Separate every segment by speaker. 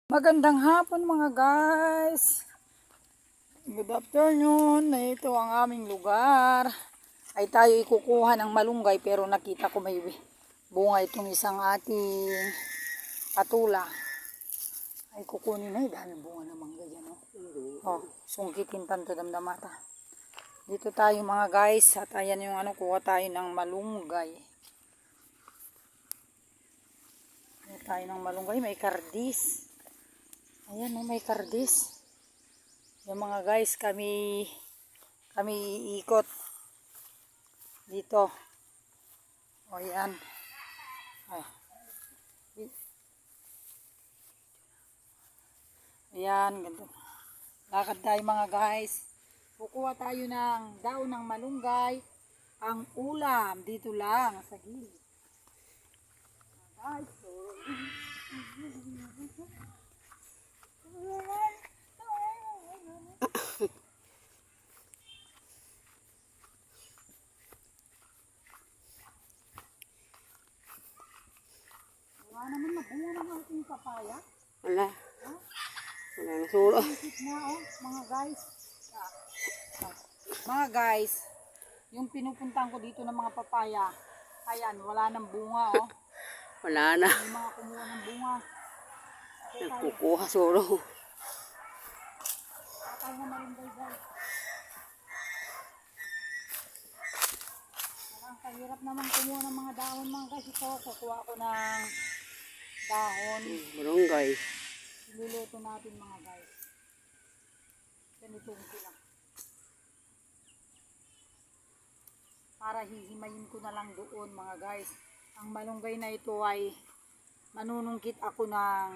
Speaker 1: Magandang hapon mga guys. Good afternoon. Ito ang aming lugar. Ay tayo ikukuha ng malunggay pero nakita ko may bunga itong isang ating patula. Ay kukunin na. Dami bunga ng mangga dyan. Oh, sungkitin tanto damdamata. Dito tayo mga guys. At ayan yung kuha tayo ng malunggay. Kuha tayo ng malunggay. May kardis. Ayan may kardis. Yung mga guys, kami iikot dito. O yan. Ayan, ganito. Lakad tayo mga guys. Kukuha tayo ng daon ng malunggay. Ang ulam dito lang sa gilid. Guys, wala naman nabunga ng ating papaya.
Speaker 2: Wala. Wala na sulo.
Speaker 1: Na, mga guys. Mga guys, yung pinupuntahan ko dito ng mga papaya, ayan, wala nang bunga,
Speaker 2: Wala na.
Speaker 1: May mga kumuha ng bunga.
Speaker 2: Nagkukuha sulo.
Speaker 1: Patay na malunggay guys. Parang kahirap naman kumuha ng mga dahon mga guys. Ito, kukuha ko ng dahon.
Speaker 2: Malunggay.
Speaker 1: Iluluto natin mga guys. Ganito lang. Para hihimayin ko na lang doon mga guys. Ang malunggay na ito ay manunungkit ako ng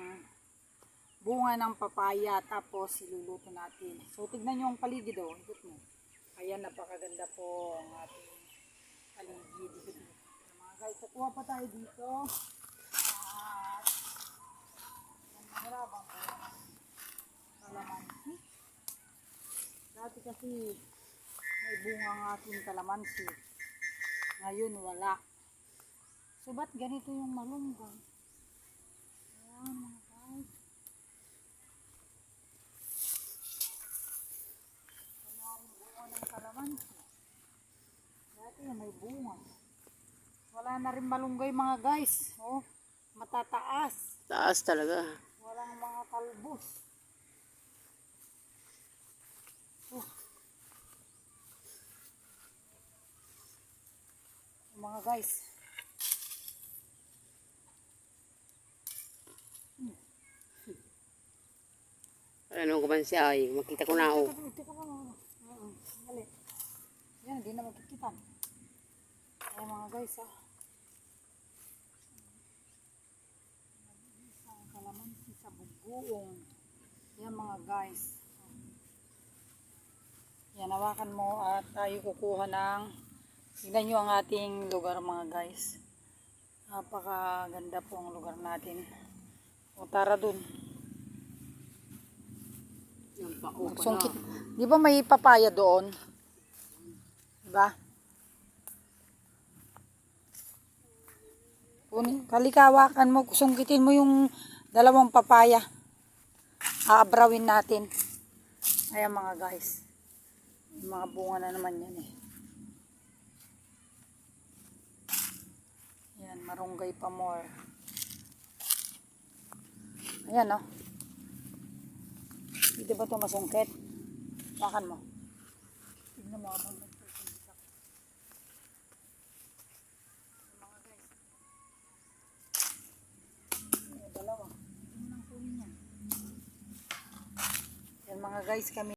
Speaker 1: bunga ng papaya tapos iluluto natin. So tignan nyo ang paligid ikot mo. Ayan, napakaganda po ang ating paligid. Ikot mo. Mga guys, kukuha pa tayo dito. At mahirabang po ang kalamansi. Dati kasi may bunga ang ating kalamansi. Ngayon wala. So ba't ganito yung malunggay? Ayan mga guys. Wala rin bunga ng kalamansi. Dati may bunga. Wala na rin malunggay mga guys. Oh, matataas.
Speaker 2: Taas talaga.
Speaker 1: Walang mga kalbos. Oh. Mga guys.
Speaker 2: Ano ko man siya ay makita ko na ako.
Speaker 1: Dali. Yan, hindi na magkikitan. Ayan mga guys Isang kalamansi sa bugoong. Yan mga guys. Yan, hawakan mo at tayo kukuha ng tignan nyo ang ating lugar mga guys. Napakaganda po ang lugar natin. O tara dun. Sungkit. Di ba may papaya doon? Diba? Kalikawakan mo, sungkitin mo yung dalawang papaya. Aabrawin natin. Ayan mga guys. Yung mga bunga na naman yan Ayan, marunggay pa more. Ayan Dito ba ito masungkit? Bakan mo. Tignan mo habang nagsusungkit ako. Mga guys. Dalawa. Tignan ang kunin yan. Yan mga guys kami.